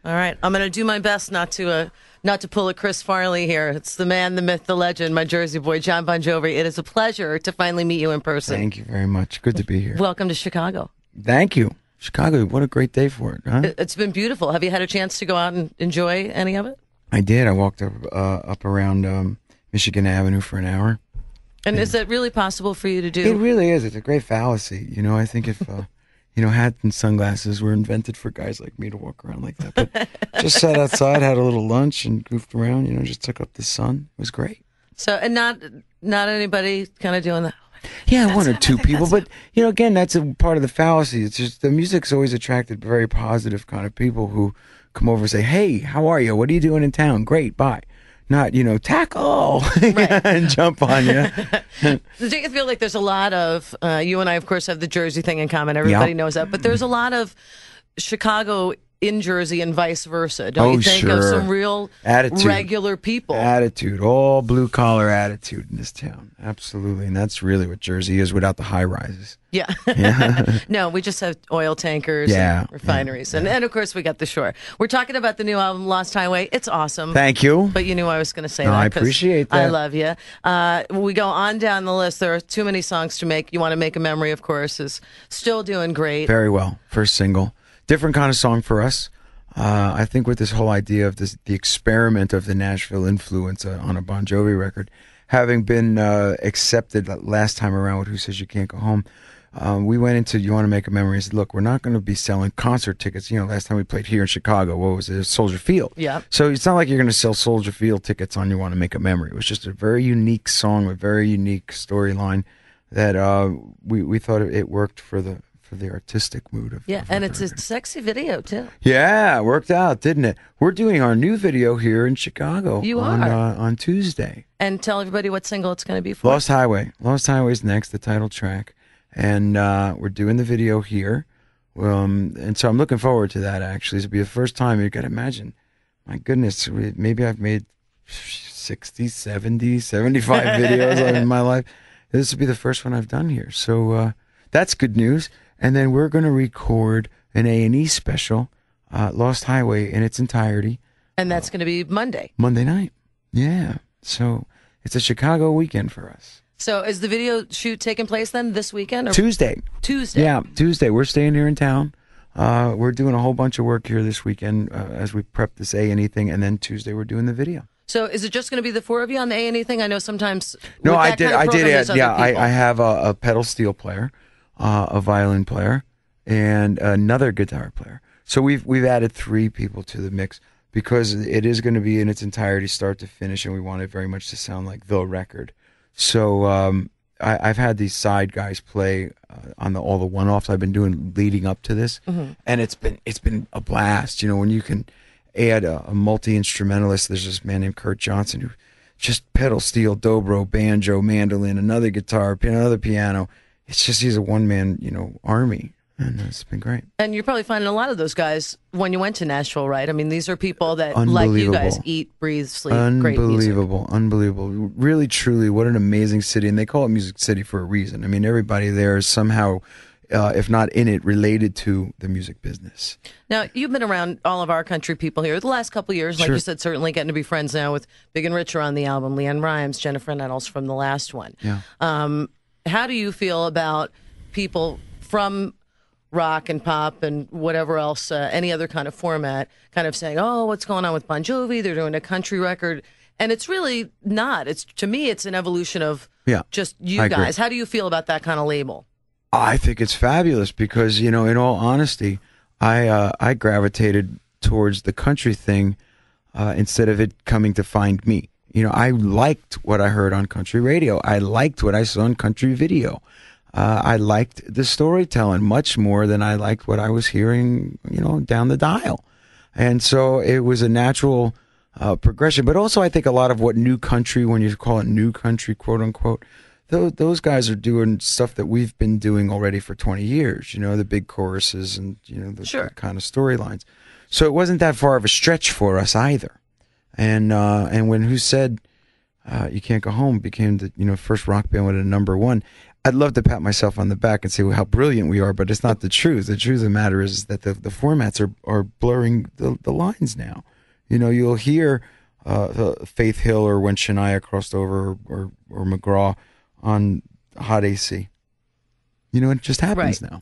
All right. I'm going to do my best not to pull a Chris Farley here. It's the man, the myth, the legend, my Jersey boy, Jon Bon Jovi. It is a pleasure to finally meet you in person. Thank you very much. Good to be here. Welcome to Chicago. Thank you. Chicago, what a great day for it, huh? It's been beautiful. Have you had a chance to go out and enjoy any of it? I did. I walked up around Michigan Avenue for an hour. And is that really possible for you to do? It really is. It's a great fallacy. You know, I think if, hats and sunglasses were invented for guys like me to walk around like that. But just sat outside, had a little lunch and goofed around, just took up the sun. It was great. So, and not anybody kind of doing that? Yeah, one or two people. But, again, that's a part of the fallacy. It's just the music's always attracted very positive kind of people who come over and say, hey, how are you? What are you doing in town? Great, bye. Not, tackle and jump on you. Do you feel like there's a lot of, you and I, of course, have the Jersey thing in common. Everybody knows that. But there's a lot of Chicago in Jersey and vice versa. Don't you think of some real regular people? Attitude, all blue collar attitude in this town. Absolutely. And that's really what Jersey is without the high rises. Yeah. No, we just have oil tankers and refineries. And of course, we got the shore. We're talking about the new album, Lost Highway. It's awesome. Thank you. But you knew I was going to say that. I appreciate that. I love you. We go on down the list. There are too many songs to make. You Want to Make a Memory, of course, is still doing great. Very well. First single. Different kind of song for us. I think with this whole idea of the experiment of the Nashville influence on a Bon Jovi record, having been accepted last time around with Who Says You Can't Go Home, we went into You Want to Make a Memory and said, look, we're not going to be selling concert tickets. Last time we played here in Chicago, what was it? Soldier Field. Yeah. So it's not like you're going to sell Soldier Field tickets on You Want to Make a Memory. It was just a very unique song, a very unique storyline that we thought it worked for the artistic mood of and it's a sexy video too. Yeah, it worked out, didn't it? We're doing our new video here in Chicago. You are on Tuesday. And tell everybody what single it's going to be for. Lost Highway. Lost Highway is next, the title track, and we're doing the video here. And so I'm looking forward to that. Actually, it'll be the first time. You got to imagine, my goodness, maybe I've made 60, 70, 75 videos in my life. This will be the first one I've done here, so that's good news. And then we're going to record an A&E special, Lost Highway, in its entirety. And that's going to be Monday. Monday night. Yeah. So it's a Chicago weekend for us. So is the video shoot taking place then this weekend? Or? Tuesday. Yeah, Tuesday. We're staying here in town. We're doing a whole bunch of work here this weekend as we prep this A&E thing. And then Tuesday we're doing the video. So is it just going to be the four of you on the A&E thing? I know sometimes... No, I did. I have a pedal steel player. A violin player, and another guitar player. So we've added 3 people to the mix because it is going to be in its entirety, start to finish, and we want it very much to sound like the record. So I've had these side guys play on all the one-offs I've been doing leading up to this, and it's been a blast. When you can add a multi-instrumentalist. There's this man named Kurt Johnson who just pedal steel, dobro, banjo, mandolin, another guitar, another piano. It's just he's a one-man, army, and it's been great. And you're probably finding a lot of those guys when you went to Nashville, right? I mean, these are people that, like you guys, eat, breathe, sleep, great music. Unbelievable. Really, truly, what an amazing city. And they call it Music City for a reason. I mean, everybody there is somehow, if not in it, related to the music business. Now, you've been around all of our country people here the last couple of years. Like you said, certainly getting to be friends now with Big and Rich are on the album, Leanne Rimes, Jennifer Nettles from the last one. Yeah. How do you feel about people from rock and pop and whatever else, any other kind of format, kind of saying, oh, what's going on with Bon Jovi? They're doing a country record. And it's really not. To me, it's an evolution of just you guys. How do you feel about that kind of label? I think it's fabulous because, in all honesty, I gravitated towards the country thing instead of it coming to find me. I liked what I heard on country radio. I liked what I saw on country video. I liked the storytelling much more than I liked what I was hearing, down the dial. And so it was a natural progression. But also I think a lot of what new country, when you call it new country, quote unquote, those guys are doing stuff that we've been doing already for 20 years, the big choruses and, the kind of storylines. So it wasn't that far of a stretch for us either. And when Who Said You Can't Go Home became the first rock band with a #1, I'd love to pat myself on the back and say how brilliant we are, but it's not the truth. The truth of the matter is that the formats are blurring the lines now. You know, you'll hear Faith Hill or when Shania crossed over or McGraw on Hot AC. You know, it just happens now.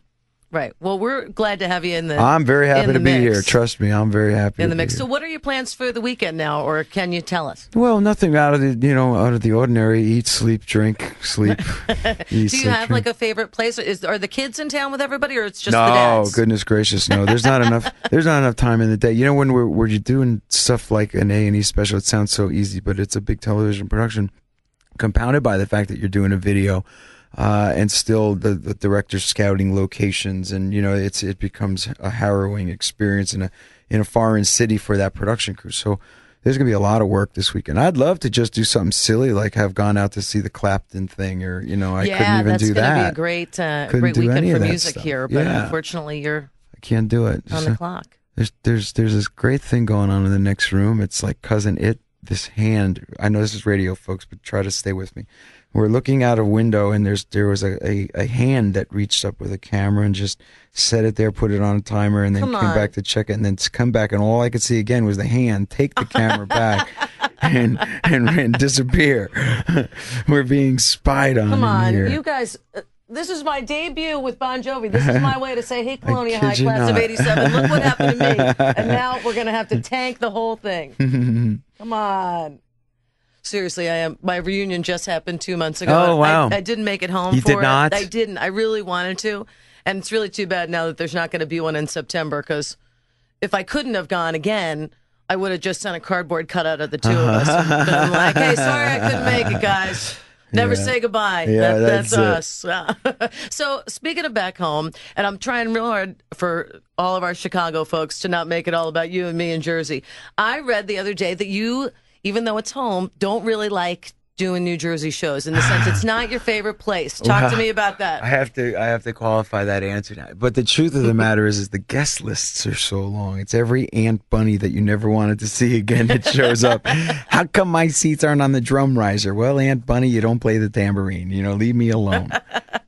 Right. Well, we're glad to have you in the. I'm very happy to be here. Trust me, I'm very happy in the to mix. be here. So, what are your plans for the weekend now, or can you tell us? Well, nothing out of the ordinary. Eat, sleep, drink, sleep. Eat, Do you sleep, have drink. like a favorite place? Are the kids in town with everybody, or it's just no, the dads? Goodness gracious, no. There's not enough. There's not enough time in the day. You know, when you're doing stuff like an A&E special, it sounds so easy, but it's a big television production, compounded by the fact that you're doing a video. And still the director's scouting locations, and you know it becomes a harrowing experience in a foreign city for that production crew. So there's gonna be a lot of work this weekend. I'd love to just do something silly, like have gone out to see the Clapton thing, or you know I couldn't even do that. Yeah, that's gonna be a great weekend for music stuff. here, but unfortunately I can't do it on the clock. There's this great thing going on in the next room. It's like Cousin It. This hand. I know this is radio, folks, but try to stay with me. We're looking out a window, and there was a hand that reached up with a camera and just set it there, put it on a timer, and then came back to check it, and then come back, and all I could see again was the hand take the camera back and disappear. We're being spied on. Come on, here. you guys. This is my debut with Bon Jovi. This is my way to say, hey, Colonia High, class of 87, look what happened to me. And now we're going to have to tank the whole thing. Come on. Seriously, my reunion just happened 2 months ago. Oh, wow. I didn't make it home You for did not? I didn't. I really wanted to. And it's really too bad now that there's not going to be one in September, because if I couldn't have gone again, I would have just sent a cardboard cutout of the two of us. And been like, hey, sorry I couldn't make it, guys. Never say goodbye. Yeah, that's us. So speaking of back home, and I'm trying real hard for all of our Chicago folks to not make it all about you and me in Jersey. I read the other day that you, even though it's home, don't really like doing New Jersey shows, in the sense it's not your favorite place. Talk to me about that. I have to qualify that answer now. But the truth of the matter is the guest lists are so long. It's every Aunt Bunny that you never wanted to see again that shows up. How come my seats aren't on the drum riser? Well, Aunt Bunny, you don't play the tambourine. You know, leave me alone.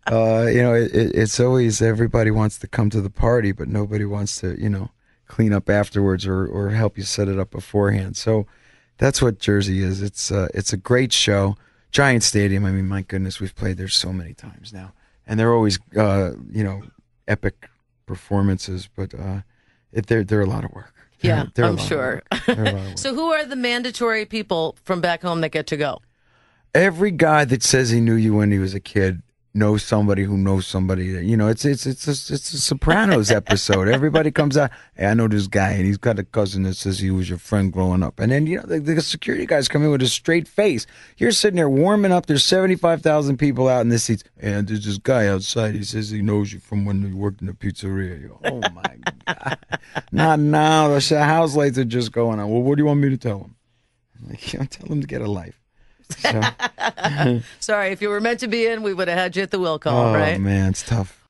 You know, it's always everybody wants to come to the party, but nobody wants to, you know, clean up afterwards or help you set it up beforehand. So that's what Jersey is. It's a great show. Giant Stadium. I mean, my goodness, we've played there so many times now, and they're always you know, epic performances. But they're a lot of work. Yeah, I'm sure. So, who are the mandatory people from back home that get to go? Every guy that says he knew you when he was a kid knows somebody who knows somebody. You know, it's a Sopranos episode. Everybody comes out, hey, I know this guy, and he's got a cousin that says he was your friend growing up. And then, you know, the security guys come in with a straight face. You're sitting there warming up. There's 75,000 people out in the seats. And there's this guy outside. He says he knows you from when you worked in the pizzeria. You go, oh, my God. Not now. The house lights are just going on. Well, what do you want me to tell him? I'm like, you know, tell him to get a life. So. Sorry, if you were meant to be in, we would have had you at the will call, right? Oh, man, it's tough.